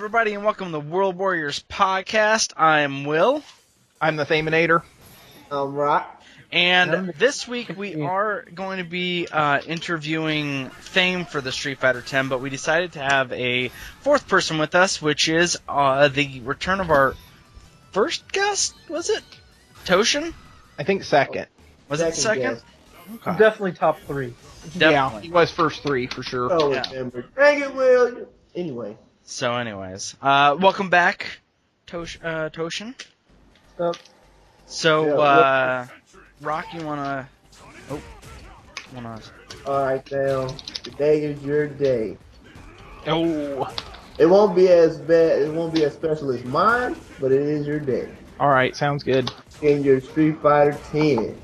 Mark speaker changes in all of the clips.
Speaker 1: everybody, and welcome to the World Warriors podcast. I'm Will.
Speaker 2: I'm the Thamanator.
Speaker 3: I'm Rock.
Speaker 1: And this week we are going to be interviewing Thame for the Street Fighter X, but we decided to have a fourth person with us, which is the return of our first guest, was it? Toshin?
Speaker 2: I think second.
Speaker 1: Was it second?
Speaker 4: Okay. Definitely top three.
Speaker 1: Definitely.
Speaker 2: Yeah, he was first three for sure.
Speaker 3: Oh, remember. Dang it, Will. Anyway.
Speaker 1: So, welcome back, Toshin. So, Rock, you wanna?
Speaker 3: Alright, now today is your day.
Speaker 2: Oh.
Speaker 3: It won't be as bad. It won't be as special as mine, but it is your day.
Speaker 2: All right, sounds good.
Speaker 3: In your Street Fighter X.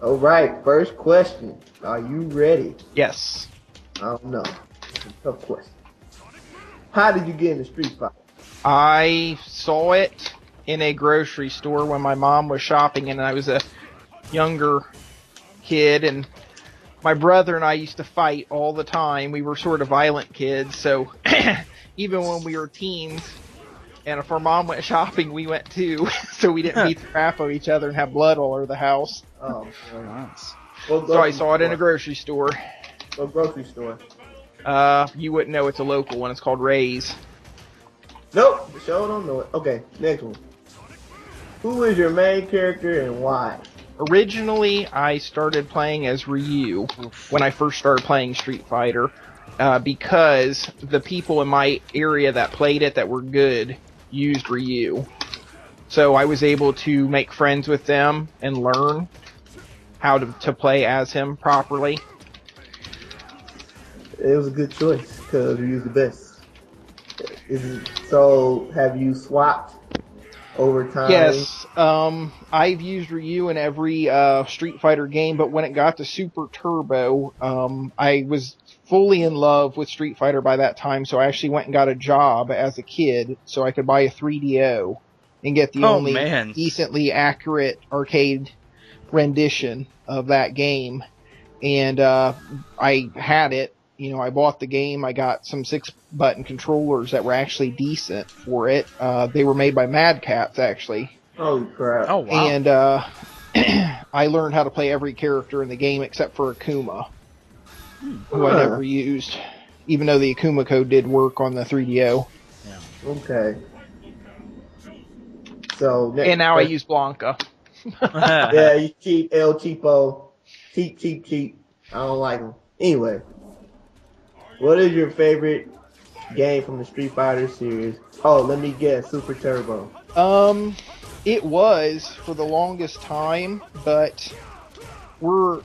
Speaker 3: All right, first question. Are you ready?
Speaker 2: Yes.
Speaker 3: I don't know. It's a tough question. How did you get into Street Fighter?
Speaker 2: I saw it in a grocery store when my mom was shopping, and I was a younger kid, and my brother and I used to fight all the time. We were sort of violent kids, so even when we were teens, and if our mom went shopping, we went too, so we didn't beat the crap out of each other and have blood all over the house.
Speaker 3: Oh,
Speaker 1: very nice.
Speaker 2: So I saw it in a grocery store.
Speaker 3: What grocery store?
Speaker 2: You wouldn't know, it's a local one. It's called Ray's.
Speaker 3: Nope, the show don't know it. Okay, next one. Who is your main character and why?
Speaker 2: Originally, I started playing as Ryu when I first started playing Street Fighter, because the people in my area that played it that were good used Ryu. So I was able to make friends with them and learn how to play as him properly.
Speaker 3: It was a good choice because Ryu's the best. So, have you swapped over time?
Speaker 2: Yes, I've used Ryu in every Street Fighter game, but when it got to Super Turbo, I was fully in love with Street Fighter by that time, so I actually went and got a job as a kid so I could buy a 3DO and get the only decently accurate arcade rendition of that game. And I had it. You know, I bought the game. I got some 6-button controllers that were actually decent for it. They were made by Mad Catz, actually.
Speaker 3: Holy crap.
Speaker 1: Oh, wow.
Speaker 2: And I learned how to play every character in the game except for Akuma, who I never used, even though the Akuma code did work on the 3DO.
Speaker 3: Yeah. Okay. So
Speaker 2: and now I use Blanca.
Speaker 3: Yeah, you cheap, El Cheapo. Cheap. I don't like them. Anyway. What is your favorite game from the Street Fighter series? Oh, let me guess, Super Turbo.
Speaker 2: It was for the longest time, but we're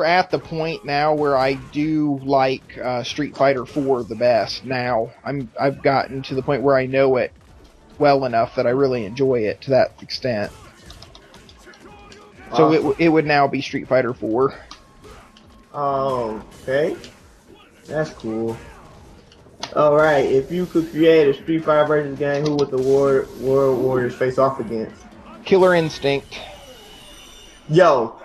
Speaker 2: at the point now where I do like Street Fighter 4 the best. Now I've gotten to the point where I know it well enough that I really enjoy it to that extent. So it would now be Street Fighter 4.
Speaker 3: Oh, okay. That's cool. Alright, if you could create a Street Fighter versus game, who would the World Warriors face off against?
Speaker 2: Killer Instinct.
Speaker 3: Yo,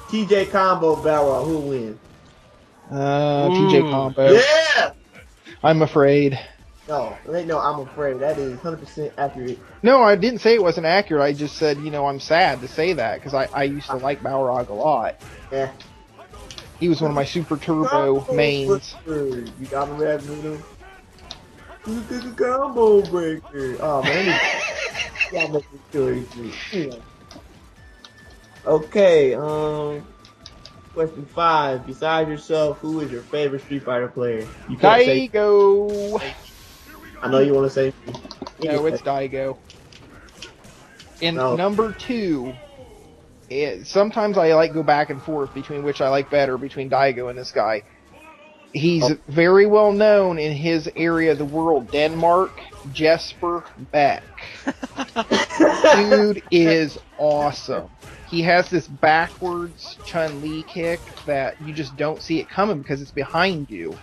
Speaker 3: TJ Combo Battle, who wins?
Speaker 2: TJ Combo.
Speaker 3: Yeah!
Speaker 2: I'm afraid.
Speaker 3: No, I'm afraid. That is 100% accurate.
Speaker 2: No, I didn't say it wasn't accurate. I just said, I'm sad to say that, because I used to like Balrog a lot.
Speaker 3: Yeah.
Speaker 2: He was one of my Super Turbo mains.
Speaker 3: You got him that noodle? You did the combo breaker. Oh man, gotta make this choice. Okay, question 5. Besides yourself, who is your favorite Street Fighter player? You can't
Speaker 2: Daigo.
Speaker 3: I know you want to say.
Speaker 2: No, it's Daigo. And number 2. Sometimes I go back and forth between which I like better between Daigo and this guy. He's very well known in his area of the world, Denmark, Jesper Beck. Dude is awesome. He has this backwards Chun-Li kick that you just don't see it coming because it's behind you.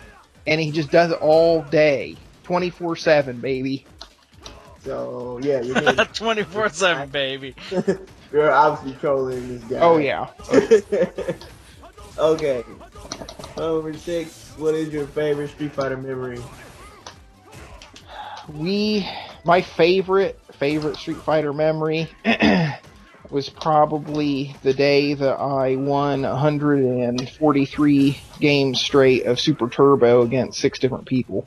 Speaker 2: And he just does it all day. 24/7, baby.
Speaker 3: So, yeah.
Speaker 1: 24/7, baby.
Speaker 3: You're obviously trolling this guy.
Speaker 2: Oh, yeah.
Speaker 3: Okay. Number 6. What is your favorite Street Fighter memory?
Speaker 2: my favorite Street Fighter memory was probably the day that I won 143 games straight of Super Turbo against 6 different people.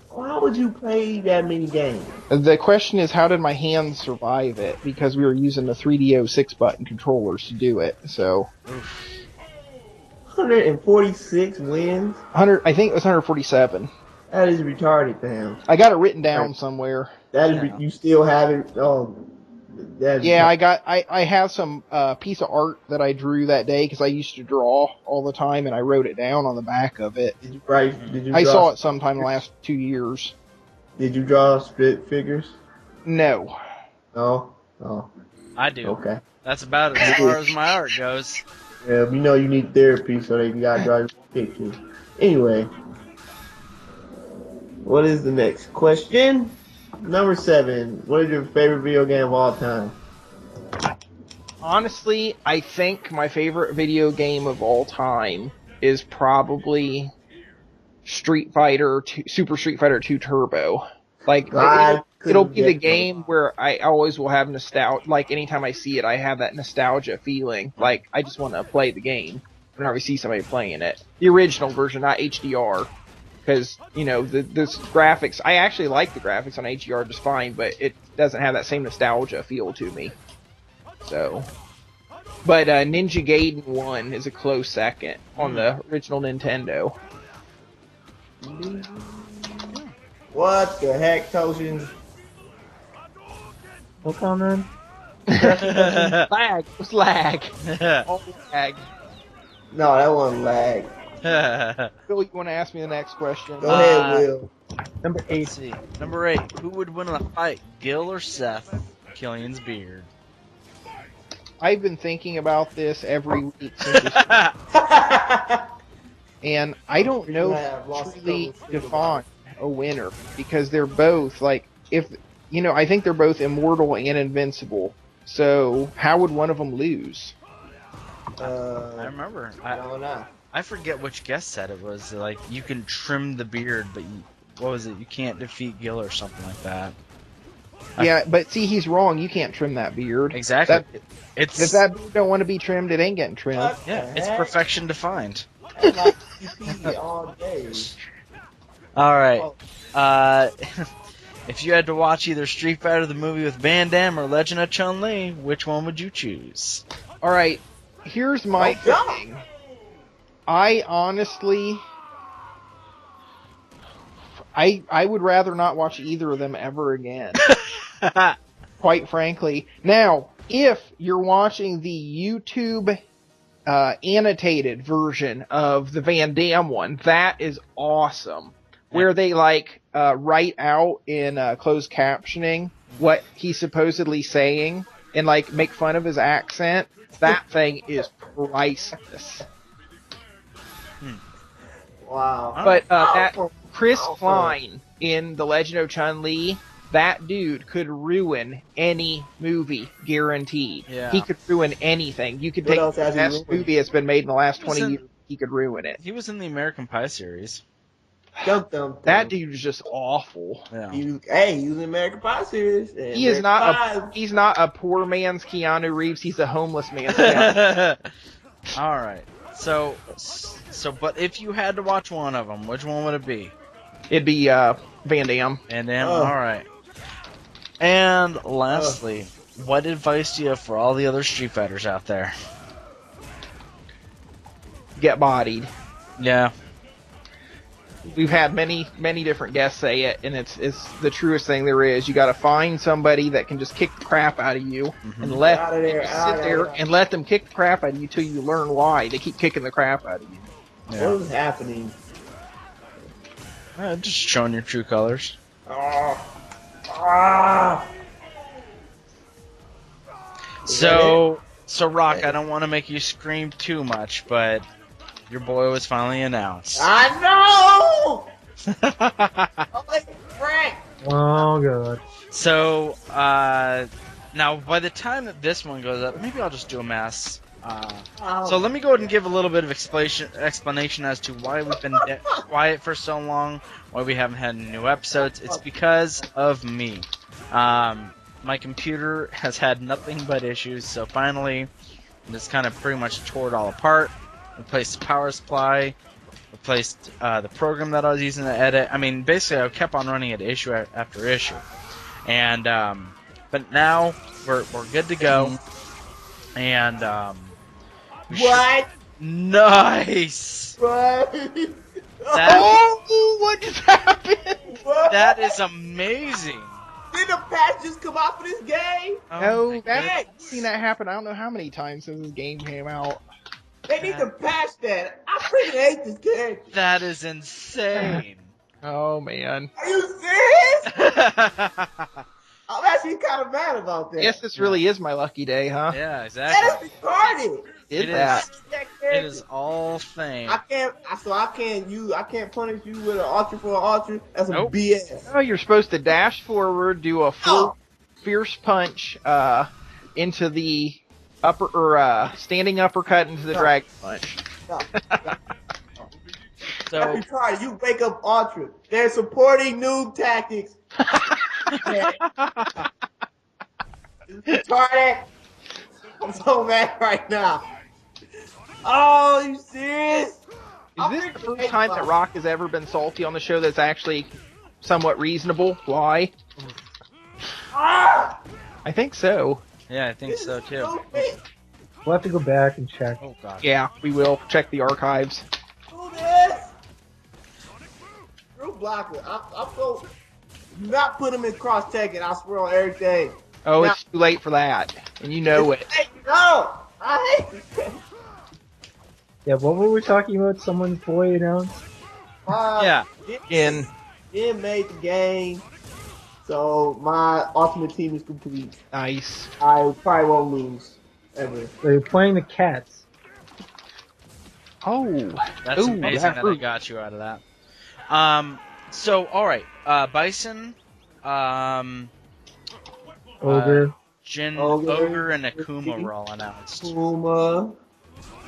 Speaker 3: Why would you play that many games?
Speaker 2: The question is, how did my hands survive it? Because we were using the 3DO 6-button controllers to do it, so...
Speaker 3: 146 wins?
Speaker 2: I think it was 147.
Speaker 3: That is retarded, fam.
Speaker 2: I got it written down somewhere.
Speaker 3: That is, you still have it? Oh,
Speaker 2: yeah, I have some piece of art that I drew that day because I used to draw all the time, and I wrote it down on the back of it.
Speaker 3: Did you write?
Speaker 2: I saw it sometime in the last 2 years.
Speaker 3: Did you draw split figures?
Speaker 2: No.
Speaker 3: No. Oh.
Speaker 1: I do.
Speaker 3: Okay.
Speaker 1: That's about as far as my art goes.
Speaker 3: Yeah, you know you need therapy, so you gotta draw your pictures. Anyway, what is the next question? Number 7. What is your favorite video game of all time?
Speaker 2: Honestly, I think my favorite video game of all time is probably Super Street Fighter 2 Turbo. Like, it'll be the game where I always will have nostalgia. Like, anytime I see it, I have that nostalgia feeling. Like, I just want to play the game whenever I see somebody playing it. The original version, not HDR. Because, you know, this graphics, I actually like the graphics on HDR just fine, but it doesn't have that same nostalgia feel to me. So. But Ninja Gaiden 1 is a close second on the original Nintendo.
Speaker 3: What the heck, Toshin?
Speaker 4: What's on then?
Speaker 2: Lag. It was lag. All lag.
Speaker 3: No, that wasn't lag.
Speaker 2: Phil, you want to ask me the next question?
Speaker 3: Go ahead, Will.
Speaker 4: Number 8.
Speaker 1: Let's see. Number 8. Who would win in a fight, Gil or Seth? Killian's beard.
Speaker 2: I've been thinking about this every week since and I don't know if truly define a winner because they're both like I think they're both immortal and invincible. So how would one of them lose?
Speaker 1: I remember. I forget which guest said it was. Like you can trim the beard, but what was it? You can't defeat Gil or something like that.
Speaker 2: Yeah, but see, he's wrong. You can't trim that beard.
Speaker 1: Exactly.
Speaker 2: If that beard don't want to be trimmed, it ain't getting trimmed.
Speaker 1: Yeah, it's perfection defined.
Speaker 3: Like TP all day.
Speaker 1: All right. If you had to watch either Street Fighter the movie with Van Damme or Legend of Chun-Li, which one would you choose?
Speaker 2: All right. Here's my thing. I honestly, I would rather not watch either of them ever again. Quite frankly. Now, if you're watching the YouTube annotated version of the Van Damme one, that is awesome. Where they write out in closed captioning what he's supposedly saying and make fun of his accent. That thing is priceless.
Speaker 3: Wow.
Speaker 2: But that Chris Klein in The Legend of Chun-Li, that dude could ruin any movie, guaranteed.
Speaker 1: Yeah.
Speaker 2: He could ruin anything. You could take the best movie that's been made in the last 20 years, he could ruin it.
Speaker 1: He was in the American Pie series.
Speaker 2: That dude is just awful.
Speaker 1: Yeah.
Speaker 3: He was in American Pie series.
Speaker 2: He's not a poor man's Keanu Reeves. He's a homeless man's Keanu.
Speaker 1: All right. So, but if you had to watch one of them, which one would it be?
Speaker 2: It'd be Van Damme.
Speaker 1: Van Damme. All right. And lastly, what advice do you have for all the other Street Fighters out there?
Speaker 2: Get bodied.
Speaker 1: Yeah.
Speaker 2: We've had many different guests say it, and it's the truest thing there is. You got to find somebody that can just kick the crap out of you, and sit there and let them kick the crap out of you till you learn why they keep kicking the crap out of you.
Speaker 3: Yeah. What is happening?
Speaker 1: Just showing your true colors. So Rock, I don't want to make you scream too much, but your boy was finally announced.
Speaker 3: I know! Frank!
Speaker 4: Oh, God.
Speaker 1: So, now, by the time that this one goes up, maybe I'll just do a mass So let me go ahead and give a little bit of explanation as to why we've been quiet for so long, why we haven't had any new episodes. It's because of me. My computer has had nothing but issues, so finally, this kind of pretty much tore it all apart. Replaced the power supply, replaced the program that I was using to edit. I mean, basically, I kept on running it issue after issue. And but now we're good to go. And
Speaker 3: What?
Speaker 1: Nice.
Speaker 3: What?
Speaker 2: What just happened?
Speaker 3: What?
Speaker 1: That is amazing.
Speaker 3: Did the patch just come out for this game?
Speaker 2: No,
Speaker 1: my
Speaker 2: I've seen that happen. I don't know how many times since this game came out.
Speaker 3: They need to patch that. I freaking hate this character.
Speaker 1: That is insane.
Speaker 2: Oh man.
Speaker 3: Are you serious? I'm actually kind of mad about that.
Speaker 2: Guess this really is my lucky day, huh?
Speaker 1: Yeah,
Speaker 3: That
Speaker 1: exactly.
Speaker 3: is retarded.
Speaker 1: It
Speaker 2: that?
Speaker 1: is.
Speaker 3: That character.
Speaker 1: It is all fame.
Speaker 3: I can't punish you with an ultra for an ultra. That's some
Speaker 1: Nope.
Speaker 3: BS.
Speaker 2: Oh, you're supposed to dash forward, do a full
Speaker 3: Oh.
Speaker 2: fierce punch into the upper or standing uppercut into the
Speaker 3: No.
Speaker 2: dragon punch.
Speaker 3: No.
Speaker 1: So
Speaker 3: That's retarded. You wake up ultra. They're supporting noob tactics. Retarded. I'm so mad right now. Oh, you serious?
Speaker 2: Is this the first time that Rock has ever been salty on the show that's actually somewhat reasonable? Why?
Speaker 3: Ah!
Speaker 2: I think so.
Speaker 1: yeah, I think
Speaker 3: This
Speaker 1: so
Speaker 3: is
Speaker 1: too.
Speaker 3: stupid.
Speaker 4: We'll have to go back and check.
Speaker 1: Oh god.
Speaker 2: Yeah, we will. Check the archives.
Speaker 3: Do this. Screw Blocker. I'm so. Do not put him in cross tech and I'll swear on everything.
Speaker 2: Oh,
Speaker 3: Now-
Speaker 2: it's too late for that. And you know it.
Speaker 3: Hey, no! I hate this.
Speaker 4: Yeah, what were we talking about? Someone's boy announced?
Speaker 1: Yeah.
Speaker 2: In
Speaker 3: Jim made the game, so my ultimate team is complete.
Speaker 2: nice.
Speaker 3: I probably won't lose ever.
Speaker 4: They're playing the cats.
Speaker 2: Oh.
Speaker 1: That's
Speaker 2: Ooh,
Speaker 1: amazing
Speaker 2: that
Speaker 1: that I
Speaker 2: hurt.
Speaker 1: got you out of that. So alright. Bison,
Speaker 4: Ogre.
Speaker 1: Jin,
Speaker 3: Ogre.
Speaker 1: Ogre, and Akuma were all announced.
Speaker 3: Puma.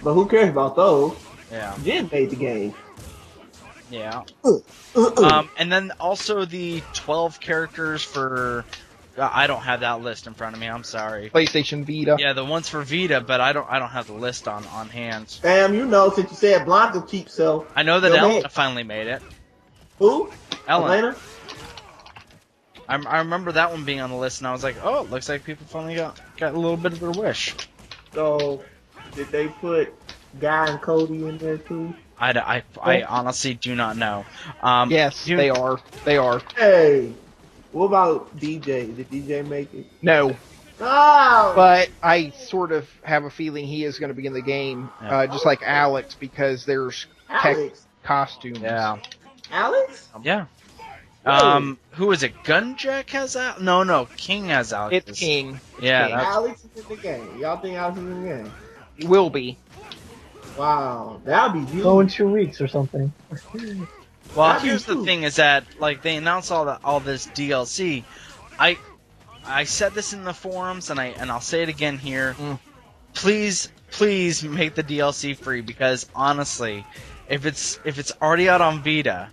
Speaker 3: But who cares about those?
Speaker 1: Yeah.
Speaker 3: Jim made the game.
Speaker 1: Yeah.
Speaker 3: Uh.
Speaker 1: And then also the 12 characters for. I don't have that list in front of me. I'm sorry.
Speaker 2: PlayStation Vita.
Speaker 1: Yeah, the ones for Vita, but I don't have the list on hand.
Speaker 3: Damn, you know, since you said Blanca cheap self.
Speaker 1: I know that
Speaker 3: Go
Speaker 1: Elena
Speaker 3: ahead.
Speaker 1: finally made it.
Speaker 3: Who?
Speaker 1: Elena.
Speaker 3: Elena?
Speaker 1: I remember that one being on the list, and I was like, oh, it looks like people finally got a little bit of their wish.
Speaker 3: So, did they put Guy and Cody in there too?
Speaker 1: I honestly do not know.
Speaker 2: Yes, they are. They are.
Speaker 3: Hey, what about DJ? Did DJ make it?
Speaker 2: No,
Speaker 3: No!
Speaker 2: but I sort of have a feeling he is going to be in the game,
Speaker 1: Yeah.
Speaker 2: just like Alex, because there's tech
Speaker 3: Alex?
Speaker 2: costumes.
Speaker 1: Yeah.
Speaker 3: Alex?
Speaker 1: Yeah.
Speaker 3: Whoa.
Speaker 1: Who is it? Gunjack has out? No, King has out.
Speaker 2: It's King.
Speaker 1: Yeah,
Speaker 2: King.
Speaker 1: that's,
Speaker 3: Alex is in the game. Y'all think Alex is in the game?
Speaker 2: He will be.
Speaker 3: Wow, that'd be huge.
Speaker 4: Oh, in 2 weeks or something.
Speaker 1: well,
Speaker 3: That'd be
Speaker 1: here's the
Speaker 3: cool.
Speaker 1: thing: is that like they announced all this DLC. I said this in the forums, and I'll say it again here.
Speaker 2: Mm.
Speaker 1: Please make the DLC free, because honestly, if it's already out on Vita,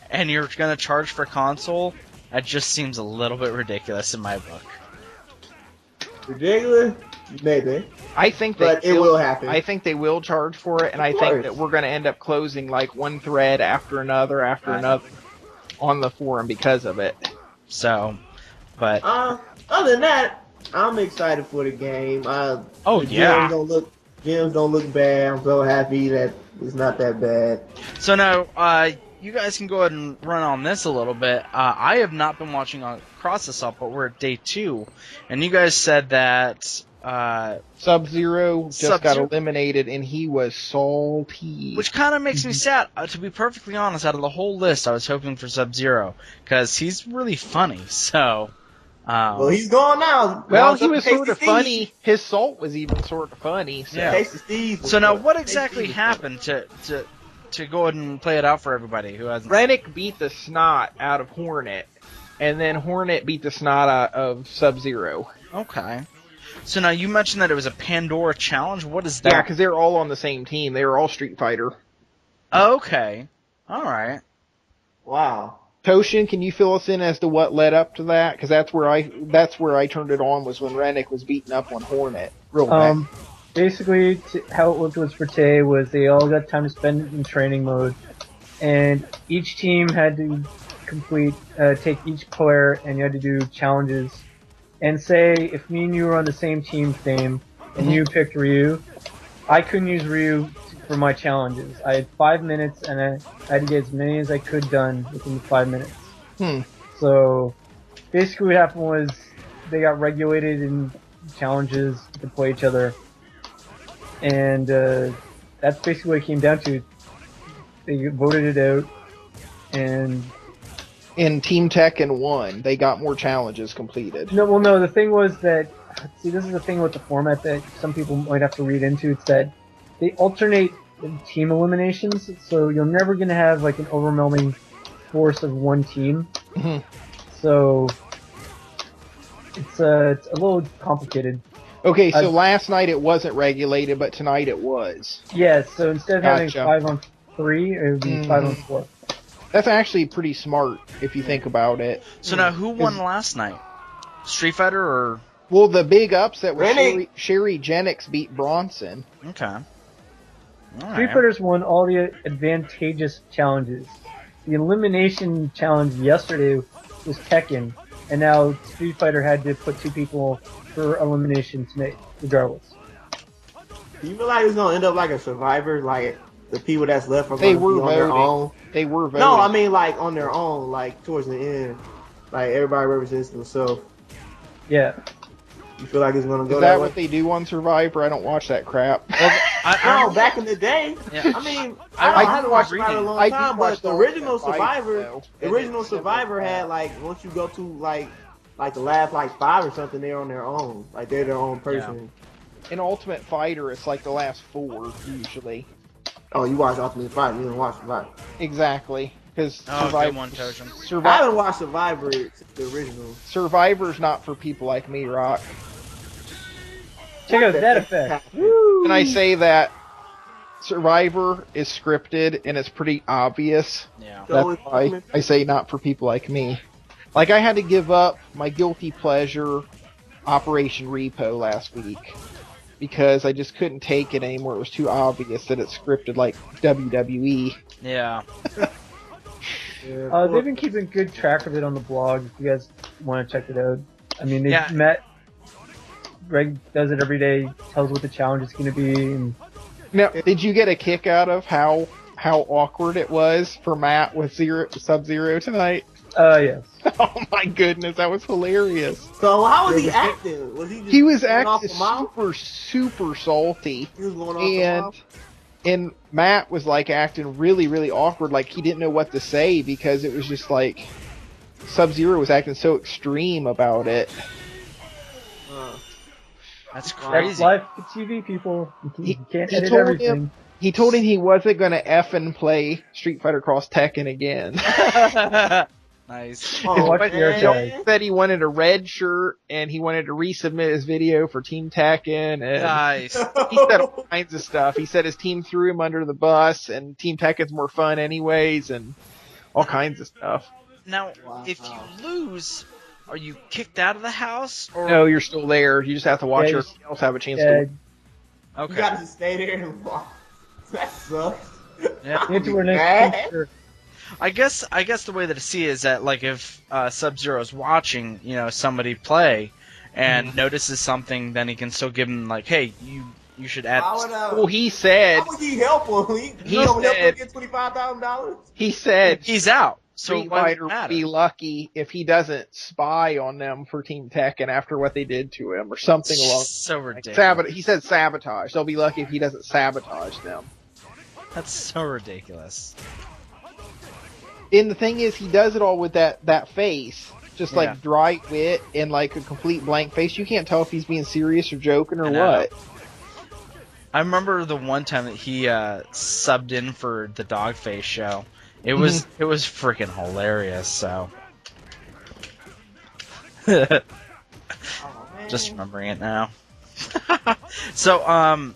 Speaker 1: and you're gonna charge for console, that just seems a little bit ridiculous in my book.
Speaker 3: Ridiculous? Maybe.
Speaker 2: I think
Speaker 3: But it will happen.
Speaker 2: I think they will charge for it, and I
Speaker 3: Of
Speaker 2: think
Speaker 3: course.
Speaker 2: that we're going to end up closing like one thread after another on the forum because of it.
Speaker 1: So, but
Speaker 3: Other than that, I'm excited for the game.
Speaker 1: oh
Speaker 3: the
Speaker 1: yeah.
Speaker 3: Gems don't look bad. I'm so happy that it's not that bad.
Speaker 1: So now, you guys can go ahead and run on this a little bit. I have not been watching Cross Assault, but we're at day 2, and you guys said that
Speaker 2: Sub-Zero just got
Speaker 1: Sub-Zero-
Speaker 2: eliminated, and he was salty.
Speaker 1: which kind of makes me sad. To be perfectly honest, out of the whole list, I was hoping for Sub-Zero, because he's really funny. So,
Speaker 3: Well, he's gone now.
Speaker 2: Well,
Speaker 3: Now
Speaker 2: he was
Speaker 3: Tasty
Speaker 2: sort of
Speaker 3: Steve.
Speaker 2: funny. His salt was even sort of funny. So.
Speaker 1: Yeah.
Speaker 3: Tasty Steve was
Speaker 1: so now,
Speaker 3: funny.
Speaker 1: what
Speaker 3: Tasty
Speaker 1: exactly
Speaker 3: Steve was funny.
Speaker 1: happened to go ahead and play it out for everybody who hasn't?
Speaker 2: Rennick beat the snot out of Hornet, and then Hornet beat the snot out of Sub-Zero.
Speaker 1: Okay. So now you mentioned that it was a Pandora challenge. What is that?
Speaker 2: Yeah, because they're all on the same team. They were all Street Fighter.
Speaker 1: Okay. All right.
Speaker 3: Wow.
Speaker 2: Toshin, can you fill us in as to what led up to that? Because that's where I turned it on, was when Rennick was beating up on Hornet. Real bad.
Speaker 4: Basically, how it worked was for today was they all got time to spend in training mode, and each team had to take each player, and you had to do challenges. And say if me and you were on the same team, Fame, and you picked Ryu, I couldn't use Ryu for my challenges. I had 5 minutes, and I had to get as many as I could done within the 5 minutes. So basically what happened was they got regulated in challenges to play each other. And that's basically what it came down to. They voted it out, and
Speaker 2: in Team Tekken 1, they got more challenges completed.
Speaker 4: No, the thing was that, see, this is the thing with the format that some people might have to read into. It's that they alternate team eliminations, so you're never going to have like an overwhelming force of one team. So it's a little complicated.
Speaker 2: Okay, so last night it wasn't regulated, but tonight it was.
Speaker 4: Yeah, so instead of having
Speaker 2: Gotcha.
Speaker 4: 5-on-3, it would be 5-on-4.
Speaker 2: That's actually pretty smart if you think about it.
Speaker 1: So now who won last night? Street Fighter or?
Speaker 2: Well, the big upset was
Speaker 3: Rennick.
Speaker 2: Sherry Jennings beat Bronson.
Speaker 1: Okay. All
Speaker 4: Street
Speaker 1: right.
Speaker 4: Fighters won all the advantageous challenges. The elimination challenge yesterday was Tekken, and now Street Fighter had to put 2 people for elimination tonight, regardless.
Speaker 3: Do you feel like it's gonna end up like a Survivor, like the people that's left are
Speaker 2: They
Speaker 3: gonna
Speaker 2: were
Speaker 3: be on their
Speaker 2: voting.
Speaker 3: own?
Speaker 2: They were voting.
Speaker 3: No, I mean like on their own, like towards the end, like everybody represents themselves.
Speaker 4: Yeah.
Speaker 3: You feel like it's gonna go
Speaker 2: Is
Speaker 3: that
Speaker 2: that
Speaker 3: way?
Speaker 2: what they do on Survivor? I don't watch that crap.
Speaker 3: No, back in the day.
Speaker 1: Yeah.
Speaker 3: I mean,
Speaker 1: I
Speaker 3: I haven't watched Survivor in a long
Speaker 2: I
Speaker 3: time,
Speaker 2: do watch
Speaker 3: but the
Speaker 2: the
Speaker 3: original
Speaker 2: Fight,
Speaker 3: Survivor,
Speaker 2: though.
Speaker 3: the original Survivor had like once you go to like the last like 5 or something, they're on their own, like they're their own person.
Speaker 2: In Ultimate Fighter, it's like the last 4 usually.
Speaker 3: Oh, you watch Ultimate Fighter, you didn't watch Survivor.
Speaker 2: Exactly, because
Speaker 1: Oh, good one, Toshin.
Speaker 3: I haven't watched Survivor since the original.
Speaker 2: Survivor's not for people like me, Rock.
Speaker 4: Check out that effect.
Speaker 2: And I say that Survivor is scripted and it's pretty obvious.
Speaker 1: Yeah.
Speaker 2: That's why I say not for people like me. Like, I had to give up my guilty pleasure Operation Repo last week because I just couldn't take it anymore. It was too obvious that it's scripted like WWE.
Speaker 1: Yeah.
Speaker 4: They've been keeping good track of it on the blog if you guys want to check it out. I mean, they
Speaker 1: Yeah.
Speaker 4: met. Greg does it every day, tells what the challenge is going to be. And
Speaker 2: Now, did you get a kick out of how awkward it was for Matt with Sub-Zero tonight?
Speaker 4: Yes.
Speaker 2: Oh my goodness, that was hilarious.
Speaker 3: So how was he acting? Was he just
Speaker 2: He was
Speaker 3: going off
Speaker 2: acting
Speaker 3: the mouth?
Speaker 2: super salty.
Speaker 3: He was going off the
Speaker 2: And
Speaker 3: mouth?
Speaker 2: and Matt was like acting really awkward, like he didn't know what to say because it was just like Sub-Zero was acting so extreme about it.
Speaker 1: That's
Speaker 4: That's
Speaker 1: crazy.
Speaker 4: live TV, people. You can't
Speaker 2: he
Speaker 4: edit
Speaker 2: told
Speaker 4: everything.
Speaker 2: him he told him he wasn't gonna effing play Street Fighter Cross Tekken again.
Speaker 1: Nice.
Speaker 3: Oh,
Speaker 4: Watch the archive.
Speaker 2: He said he wanted a red shirt and he wanted to resubmit his video for Team Tekken and
Speaker 1: Nice.
Speaker 2: he said all kinds of stuff. He said his team threw him under the bus and Team Tekken's more fun anyways and all kinds of stuff.
Speaker 1: Now, if you lose, are you kicked out of the house or?
Speaker 2: No, you're still there. You just have to watch
Speaker 4: Yeah,
Speaker 2: everybody else have a chance
Speaker 4: Yeah,
Speaker 2: to
Speaker 4: you
Speaker 3: You
Speaker 1: Okay.
Speaker 3: got to stay there and watch. That sucks.
Speaker 1: Yeah.
Speaker 4: have to wear
Speaker 3: Bad.
Speaker 4: next shirt.
Speaker 1: I guess the way that I see it is that like if Sub-Zero is watching, somebody play and notices something, then he can still give him like, hey, you should add.
Speaker 3: How
Speaker 2: Well, he said
Speaker 3: would he help him? He
Speaker 2: He
Speaker 3: don't help him
Speaker 2: said-
Speaker 3: get $25,000?
Speaker 2: he said
Speaker 1: He's out. So
Speaker 2: Street
Speaker 1: why does it
Speaker 2: Fighter would
Speaker 1: matter?
Speaker 2: be lucky if he doesn't spy on them for Team Tekken after what they did to him or something along.
Speaker 1: So ridiculous.
Speaker 2: He said sabotage. They'll be lucky if he doesn't sabotage them.
Speaker 1: That's so ridiculous.
Speaker 2: And the thing is, he does it all with that face, just
Speaker 1: Yeah.
Speaker 2: like dry wit and like a complete blank face. You can't tell if he's being serious or joking or
Speaker 1: I know.
Speaker 2: what.
Speaker 1: I remember the one time that he subbed in for the Dogface show. It was freaking hilarious. So
Speaker 3: Oh, man.
Speaker 1: just remembering it now. So, all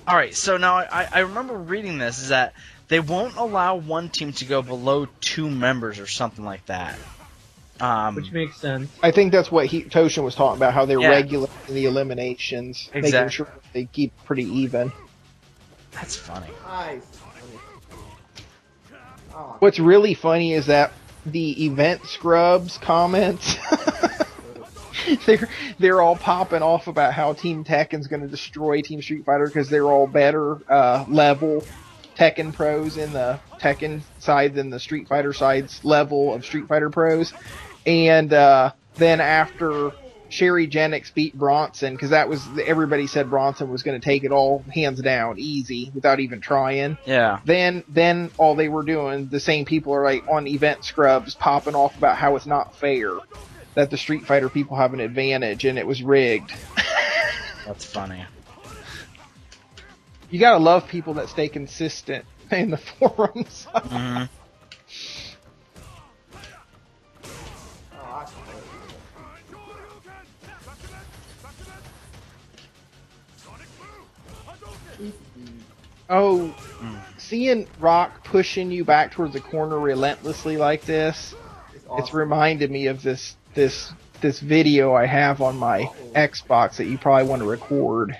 Speaker 1: right. So now I remember reading this is that they won't allow one team to go below 2 members or something like that.
Speaker 4: Which makes sense.
Speaker 2: I think that's what Toshin was talking about, how they're
Speaker 1: Yeah.
Speaker 2: regulating the eliminations, making
Speaker 1: Exactly.
Speaker 2: sure they keep pretty even.
Speaker 1: That's funny.
Speaker 3: Nice. Oh,
Speaker 2: What's really funny is that the event scrubs comments, they're all popping off about how Team Tekken's going to destroy Team Street Fighter because they're all better level Tekken pros in the Tekken side than the Street Fighter side's level of Street Fighter pros. And then after Sherry Jennings beat Bronson, because everybody said Bronson was going to take it all hands down, easy, without even trying.
Speaker 1: Yeah.
Speaker 2: Then all they were doing, the same people are like on event scrubs popping off about how it's not fair that the Street Fighter people have an advantage and it was rigged.
Speaker 1: That's funny.
Speaker 2: You gotta love people that stay consistent in the forums.
Speaker 1: Mm-hmm.
Speaker 2: Oh, seeing Rock pushing you back towards the corner relentlessly like this, it's reminded me of this video I have on my Xbox that you probably want to record.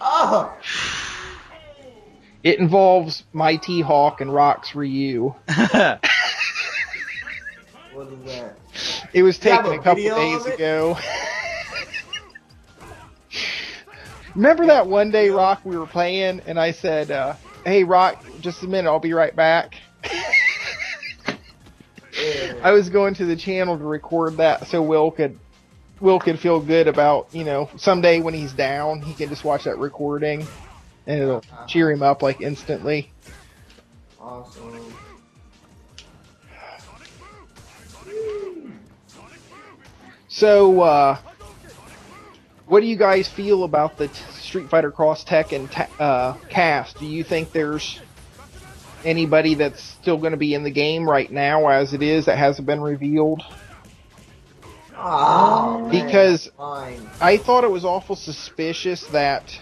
Speaker 3: Oh!
Speaker 2: It involves Mighty Hawk and Rock's Ryu.
Speaker 3: What is that?
Speaker 2: It was
Speaker 3: You have
Speaker 2: taken
Speaker 3: a
Speaker 2: a couple
Speaker 3: video
Speaker 2: days
Speaker 3: of it?
Speaker 2: ago. Remember that one day, Rock, we were playing, and I said, hey, Rock, just a minute, I'll be right back.
Speaker 3: Yeah.
Speaker 2: I was going to the channel to record that so Will could feel good about, someday when he's down, he can just watch that recording, and it'll cheer him up, like, instantly.
Speaker 3: Awesome.
Speaker 2: So, what do you guys feel about the Street Fighter Cross Tekken cast? Do you think there's anybody that's still going to be in the game right now as it is that hasn't been revealed?
Speaker 3: Oh, man,
Speaker 2: Because
Speaker 3: fine.
Speaker 2: I thought it was awful suspicious that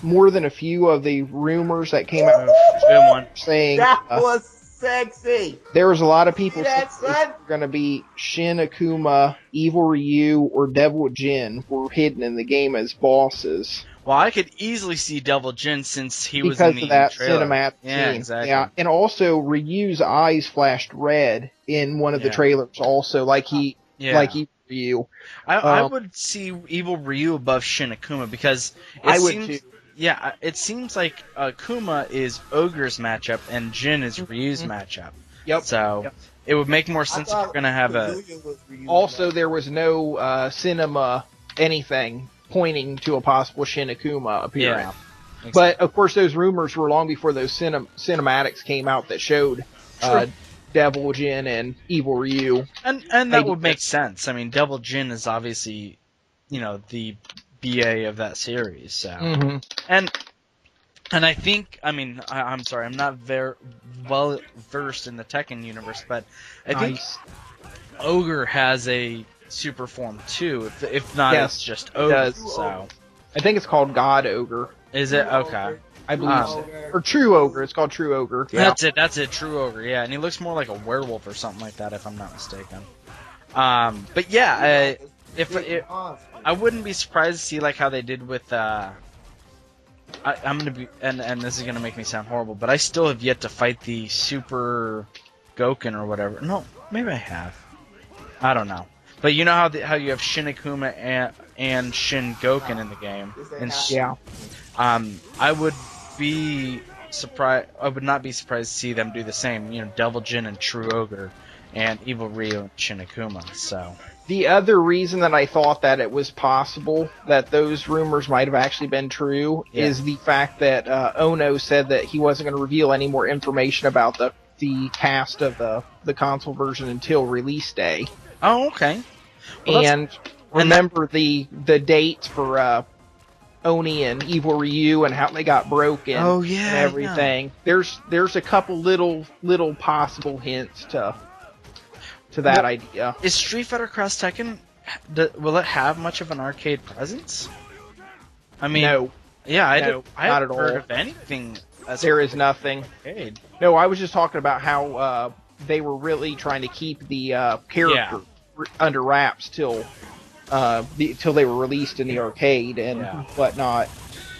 Speaker 2: more than a few of the rumors that came out
Speaker 1: Good one.
Speaker 2: saying
Speaker 3: That was sexy.
Speaker 2: there was a lot of people
Speaker 3: See
Speaker 2: saying
Speaker 3: that, son?
Speaker 2: it's going to be Shin Akuma, Evil Ryu, or Devil Jin were hidden in the game as bosses.
Speaker 1: Well, I could easily see Devil Jin since he was
Speaker 2: Because
Speaker 1: in the
Speaker 2: of that
Speaker 1: trailer.
Speaker 2: cinematic
Speaker 1: Yeah,
Speaker 2: scene.
Speaker 1: exactly.
Speaker 2: Yeah, and also Ryu's eyes flashed red in one of the
Speaker 1: Yeah.
Speaker 2: trailers. Also, like Evil Ryu.
Speaker 1: I would see Evil Ryu above Shin Akuma because
Speaker 2: I would too.
Speaker 1: Yeah, it seems like Akuma is Ogre's matchup and Jin is Ryu's matchup.
Speaker 2: Yep.
Speaker 1: So
Speaker 2: Yep.
Speaker 1: it would make more sense if you're going to have a...
Speaker 3: Pavilion was Ryu.
Speaker 2: Also, there was no cinema anything pointing to a possible Shin Akuma appearing.
Speaker 1: Yeah.
Speaker 2: But of course, those rumors were long before those cinematics came out that showed Devil Jin and Evil Ryu.
Speaker 1: And that would make sense. I mean, Devil Jin is obviously, the BA of that series. So
Speaker 2: Mm-hmm.
Speaker 1: and I think, I'm sorry, I'm not very well versed in the Tekken universe, but I think
Speaker 2: Nice.
Speaker 1: Ogre has a super form too. If not,
Speaker 2: Yes,
Speaker 1: it's just
Speaker 2: it
Speaker 1: Ogre.
Speaker 2: does.
Speaker 1: So
Speaker 2: I think it's called God Ogre.
Speaker 1: is it okay?
Speaker 2: I believe so. Or True Ogre. It's called True Ogre. Yeah.
Speaker 1: That's it, True Ogre. Yeah, and he looks more like a werewolf or something like that, if I'm not mistaken. But yeah, I wouldn't be surprised to see like how they did with. I'm gonna be, and this is gonna make me sound horrible, but I still have yet to fight the Super Goken or whatever. No, maybe I have. I don't know. But you know how you have Shin Akuma and Shin Goken in the game. And
Speaker 2: Yeah.
Speaker 1: I would be surprised. I would not be surprised to see them do the same. Devil Jin and True Ogre, and Evil Ryu and Shin Akuma. So.
Speaker 2: The other reason that I thought that it was possible that those rumors might have actually been true is the fact that Ono said that he wasn't going to reveal any more information about the cast of the console version until release day.
Speaker 1: Oh, okay. Well,
Speaker 2: And remember the dates for Oni and Evil Ryu and how they got broken
Speaker 1: Oh, yeah,
Speaker 2: and everything. There's a couple little possible hints to to that idea.
Speaker 1: Is Street Fighter Cross Tekken, will it have much of an arcade presence? I mean,
Speaker 2: No.
Speaker 1: Yeah, I
Speaker 2: No,
Speaker 1: I
Speaker 2: not
Speaker 1: haven't
Speaker 2: at all.
Speaker 1: heard of anything.
Speaker 2: There is nothing.
Speaker 1: Arcade.
Speaker 2: No, I was just talking about how they were really trying to keep the character under wraps till they were released in the arcade and whatnot.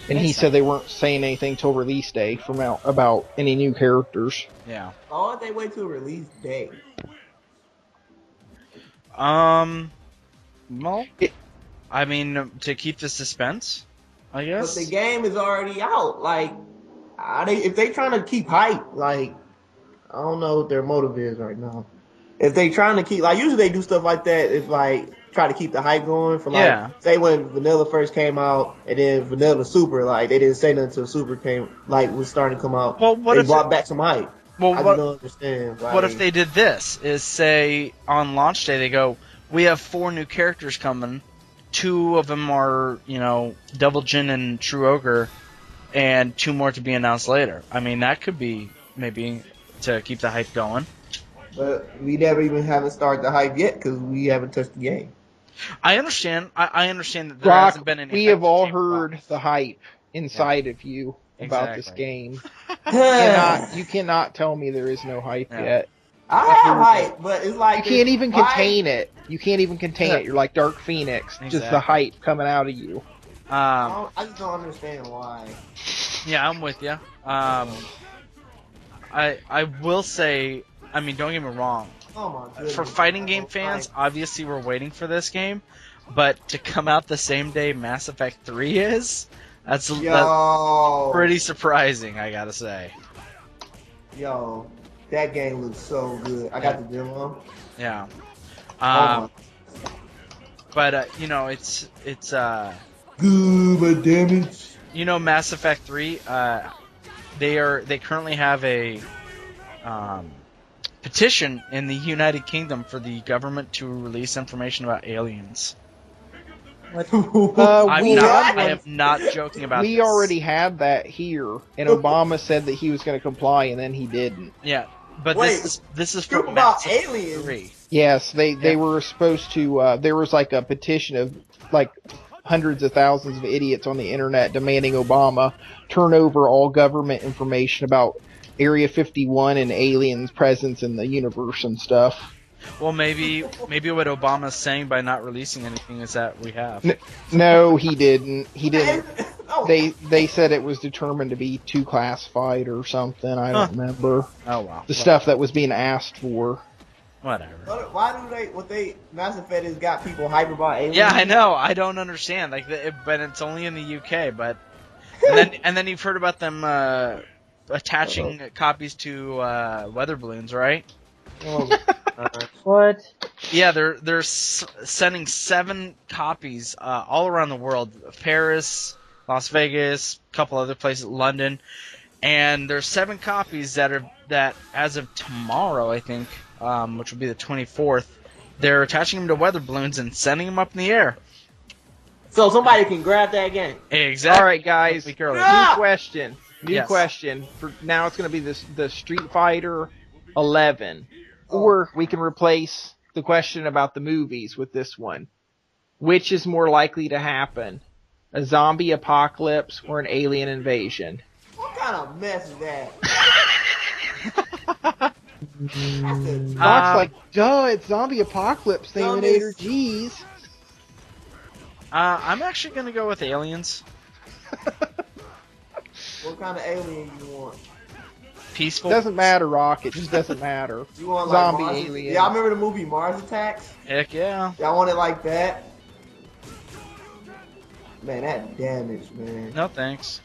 Speaker 2: And he said they weren't saying anything till release day about any new characters.
Speaker 1: Yeah.
Speaker 3: Why would they wait till release day?
Speaker 1: Well, I mean, to keep the suspense, I guess.
Speaker 3: But the game is already out. Like, if they trying to keep hype, like, I don't know what their motive is right now. If they trying to keep, like, usually they do stuff like that. If like try to keep the hype going for like, say when Vanilla first came out, and then Vanilla Super, like they didn't say nothing until Super came, like was starting to come out.
Speaker 1: Well, what
Speaker 3: they
Speaker 1: if
Speaker 3: brought back some hype?
Speaker 1: Well,
Speaker 3: I don't understand. Like,
Speaker 1: what if they did this? Is say on launch day they go, we have 4 new characters coming. 2 of them are, Devil Jin and True Ogre, and 2 more to be announced later. I mean, that could be maybe to keep the hype going.
Speaker 3: But we never even haven't started the hype yet because we haven't touched the game.
Speaker 1: I understand. I understand that there
Speaker 2: Brock,
Speaker 1: hasn't been any.
Speaker 2: We have all heard the hype inside of you about this game. You cannot tell me there is no hype yet.
Speaker 3: I have hype, but it's like
Speaker 2: you can't even contain it. You can't even contain it. You're like Dark Phoenix, just the hype coming out of you.
Speaker 3: I just don't understand why.
Speaker 1: Yeah, I'm with you. I will say, I mean, don't get me wrong.
Speaker 3: Oh my goodness.
Speaker 1: For fighting game fans, obviously we're waiting for this game, but to come out the same day Mass Effect 3 is, that's pretty surprising, I gotta say.
Speaker 3: Yo, that game looks so good. I got the demo.
Speaker 1: Yeah. But it's
Speaker 3: good, but damn it.
Speaker 1: Mass Effect 3. They currently have a petition in the United Kingdom for the government to release information about aliens. I am not joking about this.
Speaker 2: We already had that here, and Obama said that he was going to comply, and then he didn't.
Speaker 1: Yeah, but this is for
Speaker 3: about aliens.
Speaker 1: 3.
Speaker 2: Yes, they were supposed to. There was like a petition of like hundreds of thousands of idiots on the internet demanding Obama turn over all government information about Area 51 and aliens' presence in the universe and stuff.
Speaker 1: Well, maybe what Obama's saying by not releasing anything is that we have.
Speaker 2: No, he didn't. He didn't. They said it was determined to be too classified or something. I don't remember.
Speaker 1: Oh wow.
Speaker 2: The stuff that was being asked for.
Speaker 1: Whatever.
Speaker 3: Why do Mass Effect has got people hype about aliens?
Speaker 1: Yeah, I know. I don't understand. But it's only in the UK. But and then you've heard about them attaching copies to weather balloons, right?
Speaker 4: What?
Speaker 1: Yeah, they're sending 7 copies all around the world: Paris, Las Vegas, a couple other places, London, and there's 7 copies that as of tomorrow, I think, which will be the 24th, they're attaching them to weather balloons and sending them up in the air.
Speaker 3: So somebody can grab that game.
Speaker 1: Exactly.
Speaker 2: All right, guys. New question. New question. For now, it's going to be the Street Fighter 11. Or we can replace the question about the movies with this one. Which is more likely to happen? A zombie apocalypse or an alien invasion?
Speaker 3: What kind of mess is that?
Speaker 2: Fox like, duh, it's zombie apocalypse, Thamanator, jeez.
Speaker 1: I'm actually going to go with aliens.
Speaker 3: What kind of alien you want?
Speaker 1: Peaceful.
Speaker 2: Doesn't matter, Rock. It just doesn't matter.
Speaker 3: You want
Speaker 2: zombie
Speaker 3: like
Speaker 2: aliens?
Speaker 3: Y'all remember the movie Mars Attacks?
Speaker 1: Heck yeah.
Speaker 3: Y'all want it like that? Man, that damage, man.
Speaker 1: No thanks.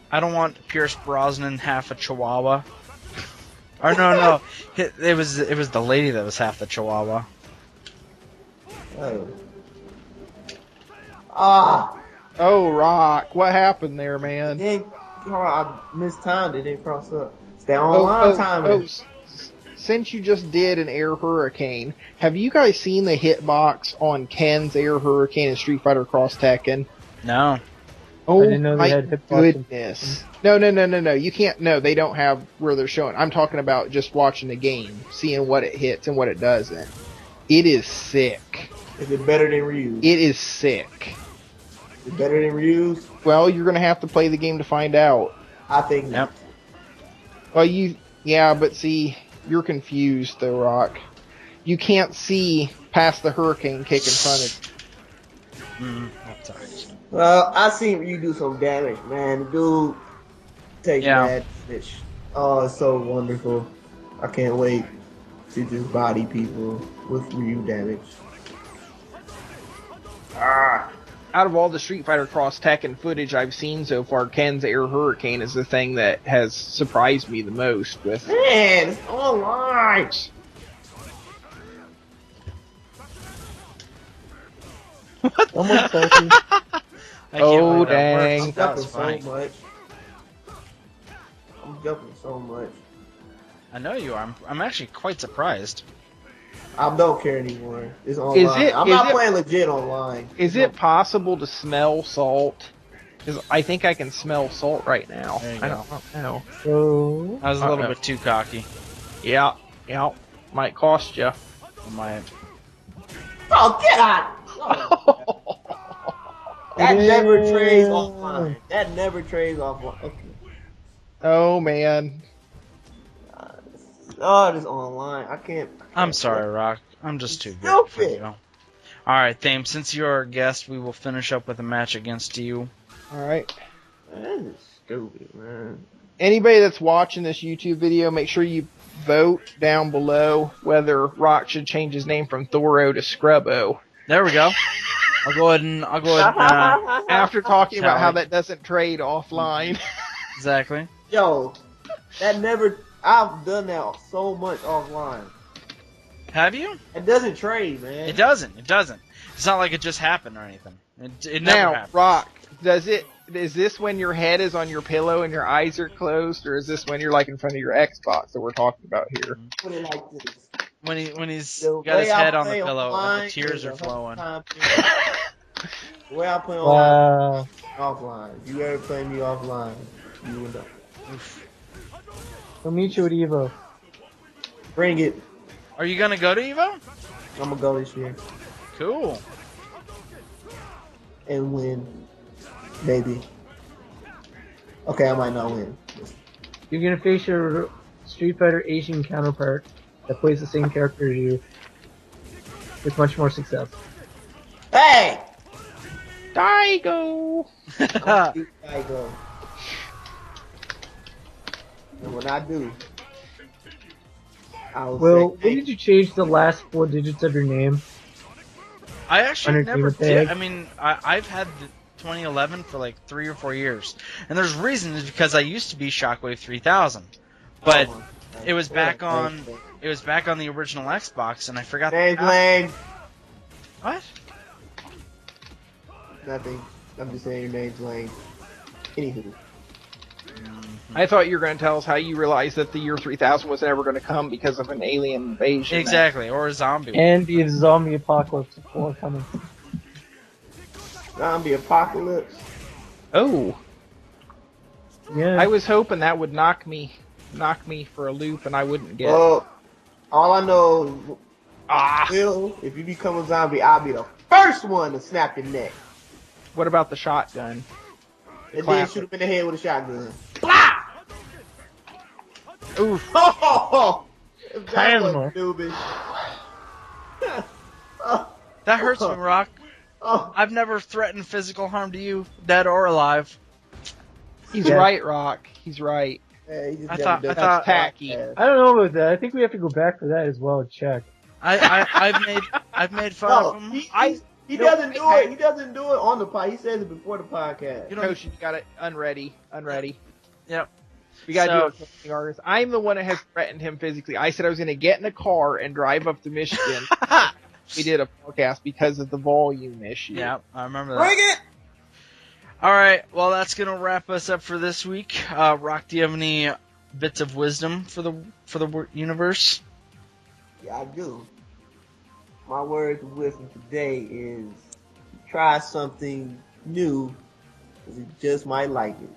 Speaker 1: I don't want Pierce Brosnan half a Chihuahua. Or no. It was the lady that was half the Chihuahua.
Speaker 2: Oh, Rock. What happened there, man?
Speaker 3: I mistimed it. Didn't cross up. Stay on line timing.
Speaker 2: Since you just did an Air Hurricane, have you guys seen the hitbox on Ken's Air Hurricane and Street Fighter Cross Tekken?
Speaker 1: No.
Speaker 2: Oh
Speaker 4: didn't know they
Speaker 2: my
Speaker 4: had hitbox.
Speaker 2: goodness! No. You can't. No, they don't have where they're showing. I'm talking about just watching the game, seeing what it hits and what it doesn't. It is sick.
Speaker 3: Is it better than Ryu's?
Speaker 2: It is sick.
Speaker 3: Is it better than Ryu's?
Speaker 2: Well, you're gonna have to play the game to find out.
Speaker 3: I think not.
Speaker 2: Well, yeah, but see, you're confused though, Rock. You can't see past the hurricane kick in front of you.
Speaker 3: Well, I seen Ryu do some damage, man. The dude takes bad damage. Oh, it's so wonderful. I can't wait to just body people with Ryu damage.
Speaker 2: Out of all the Street Fighter Cross Tekken footage I've seen so far, Ken's Air Hurricane is the thing that has surprised me the most. With
Speaker 3: Man, it's online.
Speaker 4: Someone's salty.
Speaker 2: Oh, dang.
Speaker 3: I'm jumping so much. I'm jumping so much.
Speaker 1: I know you are. I'm actually quite surprised.
Speaker 3: I don't care anymore. It's online. I'm not playing legit online.
Speaker 2: Is it possible to smell salt? Because I think I can smell salt right now.
Speaker 1: There you
Speaker 2: I
Speaker 1: go.
Speaker 2: don't know.
Speaker 4: So,
Speaker 1: I was a little bit too cocky.
Speaker 2: Yeah. Might cost you.
Speaker 1: My
Speaker 3: Oh, get out! That never trades offline. That never trades offline. Okay.
Speaker 2: Oh, man.
Speaker 3: Oh, this online. I can't.
Speaker 1: I'm sorry, Rock. I'm just too good
Speaker 3: Stupid.
Speaker 1: for you. Alright, Thame, since you're our guest, we will finish up with a match against you.
Speaker 2: Alright.
Speaker 3: That is stupid, man.
Speaker 2: Anybody that's watching this YouTube video, make sure you vote down below whether Rock should change his name from Thoro to Scrubbo.
Speaker 1: There we go. I'll go ahead and
Speaker 2: After talking about how
Speaker 1: Tally.
Speaker 2: that doesn't trade offline.
Speaker 1: exactly.
Speaker 3: Yo, that never. I've done that so much offline.
Speaker 1: Have you?
Speaker 3: It doesn't trade, man.
Speaker 1: It doesn't. It's not like it just happened or anything. It never
Speaker 2: Now,
Speaker 1: happened.
Speaker 2: Rock, is this when your head is on your pillow and your eyes are closed, or is this when you're like in front of your Xbox that we're talking about here?
Speaker 3: Put it like this.
Speaker 1: When he's
Speaker 3: The
Speaker 1: got his
Speaker 3: way I
Speaker 1: head on the
Speaker 3: play
Speaker 1: pillow
Speaker 3: online
Speaker 1: and the tears
Speaker 3: is
Speaker 1: are flowing.
Speaker 3: The way I play online,
Speaker 4: wow.
Speaker 3: offline. If you ever play me offline, you will know.
Speaker 1: Oof.
Speaker 4: We'll meet you at Evo.
Speaker 3: Bring it.
Speaker 1: Are you gonna go to Evo?
Speaker 3: I'm gonna go this year
Speaker 1: Cool.
Speaker 3: and win, maybe. Okay, I might not win.
Speaker 4: You're gonna face your Street Fighter Asian counterpart that plays the same character as you with much more success.
Speaker 3: Hey!
Speaker 2: Daigo!
Speaker 3: I go. And when I do, I will
Speaker 4: Well,
Speaker 3: say,
Speaker 4: when did you change the last 4 digits of your name?
Speaker 1: I actually
Speaker 4: Under
Speaker 1: never
Speaker 4: gamer
Speaker 1: did.
Speaker 4: tag?
Speaker 1: I mean, I've had the 2011 for like 3 or 4 years, and there's reasons because I used to be Shockwave 3000, but it was back on the original Xbox, and I forgot.
Speaker 3: Name's Lane.
Speaker 1: What?
Speaker 3: Nothing. I'm just saying your name's Lane. Anywho.
Speaker 2: I thought you were going to tell us how you realized that the year 3000 was never going to come because of an alien invasion.
Speaker 1: Exactly, or a zombie.
Speaker 4: And the zombie apocalypse before coming.
Speaker 3: Zombie apocalypse.
Speaker 2: Oh,
Speaker 4: Yeah.
Speaker 2: I was hoping that would knock me for a loop and I wouldn't get.
Speaker 3: Well, all I know is, Will, if you become a zombie, I'll be the first one to snap your neck.
Speaker 2: What about the shotgun?
Speaker 3: And then
Speaker 2: Classic.
Speaker 3: shoot him in the head with a shotgun.
Speaker 2: Oof.
Speaker 3: Oh, that
Speaker 4: Plasma.
Speaker 3: was stupid.
Speaker 1: That hurts me, Rock.
Speaker 3: Oh,
Speaker 1: I've never threatened physical harm to you, dead or alive.
Speaker 2: He's
Speaker 4: Yeah.
Speaker 2: right, Rock. He's right.
Speaker 3: yeah, he just
Speaker 1: I
Speaker 3: never
Speaker 1: thought-
Speaker 3: does
Speaker 1: I thought-
Speaker 3: that.
Speaker 2: tacky.
Speaker 3: Yeah.
Speaker 4: I don't know about that. I think we have to go back for that as well and check.
Speaker 1: I've made fun
Speaker 3: No,
Speaker 1: of him.
Speaker 3: he doesn't do it. He doesn't do it on the pod. He says it before the podcast.
Speaker 1: You know,
Speaker 2: Toshin, you got it unready.
Speaker 1: Yep.
Speaker 2: We got to
Speaker 1: So-
Speaker 2: do it for the artist. I'm the one that has threatened him physically. I said I was going to get in a car and drive up to Michigan. We did a podcast because of the volume issue.
Speaker 1: Yeah, I remember that.
Speaker 3: Bring it.
Speaker 1: All right, well, that's gonna wrap us up for this week. Rock, do you have any bits of wisdom for the universe?
Speaker 3: Yeah, I do. My words of wisdom today is try something new because he just might like it.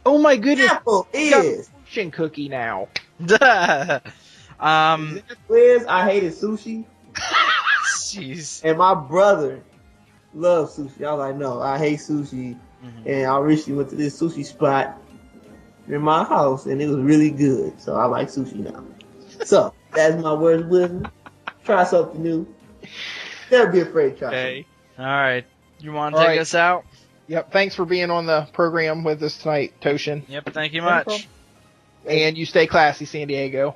Speaker 2: Oh my goodness!
Speaker 3: Apple
Speaker 2: You got
Speaker 3: is.
Speaker 2: a Toshin cookie now.
Speaker 3: Where's I hated sushi,
Speaker 1: Jeez.
Speaker 3: and my brother loves sushi. I was like, no, I hate sushi, and I recently went to this sushi spot in my house, and it was really good. So I like sushi now. So that's my words of wisdom. Try something new. Never be afraid to try something.
Speaker 1: All right. You want to take us out?
Speaker 2: Yep. Thanks for being on the program with us tonight, Toshin.
Speaker 1: Yep. Thank you much.
Speaker 2: And you stay classy, San Diego.